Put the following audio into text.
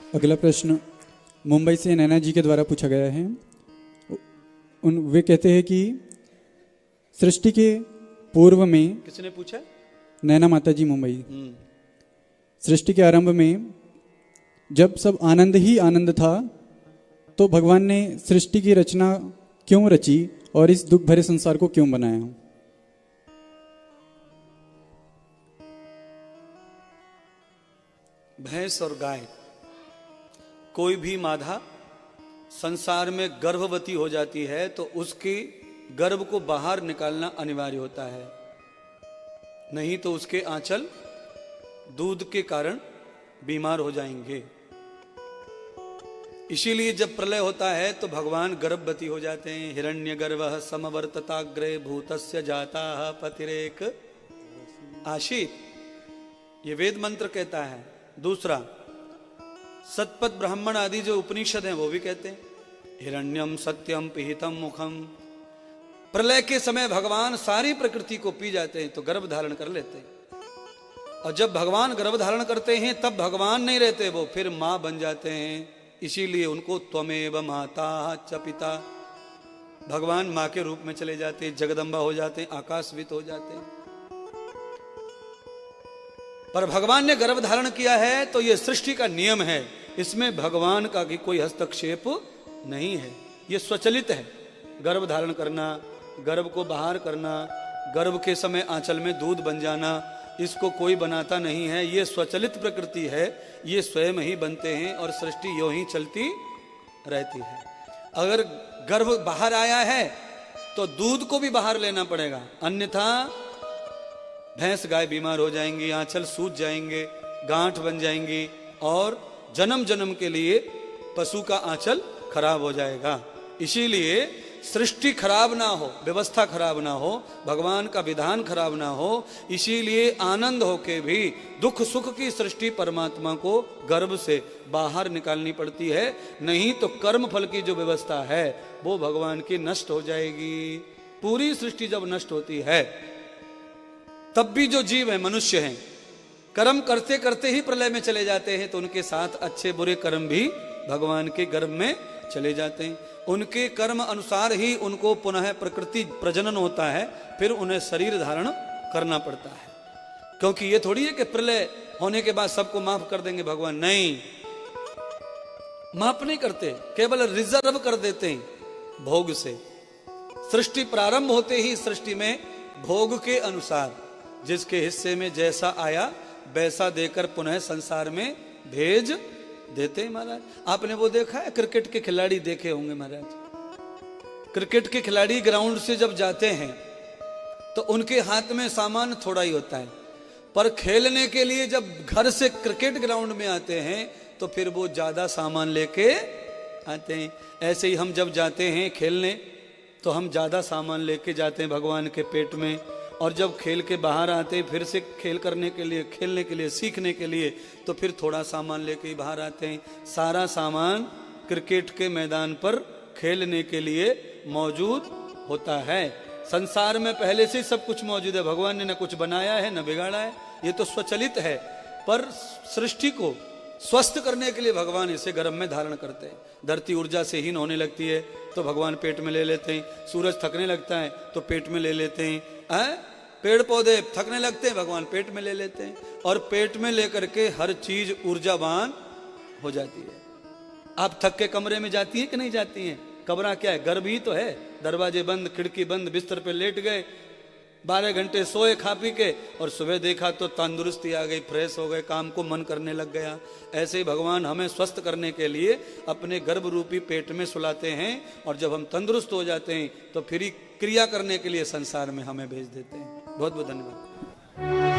अगला प्रश्न मुंबई से नैना जी के द्वारा पूछा गया है। वे कहते हैं कि सृष्टि के पूर्व में, किसने पूछा? नैना माता जी मुंबई। सृष्टि के आरंभ में जब सब आनंद ही आनंद था तो भगवान ने सृष्टि की रचना क्यों रची और इस दुख भरे संसार को क्यों बनाया? भैंस और गाय, कोई भी मादा संसार में गर्भवती हो जाती है तो उसके गर्भ को बाहर निकालना अनिवार्य होता है, नहीं तो उसके आंचल दूध के कारण बीमार हो जाएंगे। इसीलिए जब प्रलय होता है तो भगवान गर्भवती हो जाते हैं। हिरण्यगर्भः समवर्तताग्रे भूतस्य जाताः पतिरेक आशीत, ये वेद मंत्र कहता है। दूसरा, सतपथ ब्राह्मण आदि जो उपनिषद हैं वो भी कहते हैं हिरण्यम सत्यम पिहितम मुखम। प्रलय के समय भगवान सारी प्रकृति को पी जाते हैं तो गर्भ धारण कर लेते हैं, और जब भगवान गर्भ धारण करते हैं तब भगवान नहीं रहते, वो फिर मां बन जाते हैं। इसीलिए उनको त्वमेव माता च पिता, भगवान मां के रूप में चले जाते हैं, जगदम्बा हो जाते हैं, आकाशवित हो जाते हैं। पर भगवान ने गर्भ धारण किया है तो यह सृष्टि का नियम है, इसमें भगवान का भी कोई हस्तक्षेप नहीं है, यह स्वचलित है। गर्भ धारण करना, गर्भ को बाहर करना, गर्भ के समय आंचल में दूध बन जाना, इसको कोई बनाता नहीं है, ये स्वचलित प्रकृति है, ये स्वयं ही बनते हैं और सृष्टि यूं ही चलती रहती है। अगर गर्भ बाहर आया है तो दूध को भी बाहर लेना पड़ेगा, अन्यथा भैंस गाय बीमार हो जाएंगी, आंचल सूज जाएंगे, गांठ बन जाएंगी और जन्म जन्म के लिए पशु का आंचल खराब हो जाएगा। इसीलिए सृष्टि खराब ना हो, व्यवस्था खराब ना हो, भगवान का विधान खराब ना हो, इसीलिए आनंद होके भी दुख सुख की सृष्टि परमात्मा को गर्भ से बाहर निकालनी पड़ती है, नहीं तो कर्म फल की जो व्यवस्था है वो भगवान की नष्ट हो जाएगी। पूरी सृष्टि जब नष्ट होती है तब भी जो जीव है, मनुष्य हैं, कर्म करते करते ही प्रलय में चले जाते हैं तो उनके साथ अच्छे बुरे कर्म भी भगवान के गर्भ में चले जाते हैं। उनके कर्म अनुसार ही उनको पुनः प्रकृति प्रजनन होता है, फिर उन्हें शरीर धारण करना पड़ता है। क्योंकि ये थोड़ी है कि प्रलय होने के बाद सबको माफ कर देंगे भगवान, नहीं, माफ नहीं करते, केवल रिजर्व कर देते हैं भोग से। सृष्टि प्रारंभ होते ही सृष्टि में भोग के अनुसार जिसके हिस्से में जैसा आया वैसा देकर पुनः संसार में भेज देते हैं महाराज। आपने वो देखा है, क्रिकेट के खिलाड़ी देखे होंगे महाराज, क्रिकेट के खिलाड़ी ग्राउंड से जब जाते हैं तो उनके हाथ में सामान थोड़ा ही होता है, पर खेलने के लिए जब घर से क्रिकेट ग्राउंड में आते हैं तो फिर वो ज्यादा सामान लेके आते हैं। ऐसे ही हम जब जाते हैं खेलने तो हम ज्यादा सामान लेके जाते हैं भगवान के पेट में, और जब खेल के बाहर आते हैं फिर से खेल करने के लिए, खेलने के लिए, सीखने के लिए, तो फिर थोड़ा सामान लेके ही बाहर आते हैं। सारा सामान क्रिकेट के मैदान पर खेलने के लिए मौजूद होता है। संसार में पहले से सब कुछ मौजूद है, भगवान ने न कुछ बनाया है न बिगाड़ा है, ये तो स्वचलित है। पर सृष्टि को स्वस्थ करने के लिए भगवान इसे गर्भ में धारण करते हैं। धरती ऊर्जा से हीन होने लगती है तो भगवान पेट में ले लेते हैं, सूरज थकने लगता है तो पेट में ले लेते हैं, पेड़ पौधे थकने लगते हैं भगवान पेट में ले लेते हैं, और पेट में लेकर के हर चीज ऊर्जावान हो जाती है। आप थक के कमरे में जाती हैं कि नहीं जाती हैं? कमरा क्या है? गर्भ ही तो है, दरवाजे बंद, खिड़की बंद, बिस्तर पे लेट गए, 12 घंटे सोए खा पी के, और सुबह देखा तो तंदुरुस्ती आ गई, फ्रेश हो गए, काम को मन करने लग गया। ऐसे ही भगवान हमें स्वस्थ करने के लिए अपने गर्भ रूपी पेट में सुलाते हैं, और जब हम तंदुरुस्त हो जाते हैं तो फिर क्रिया करने के लिए संसार में हमें भेज देते हैं। बहुत बहुत धन्यवाद।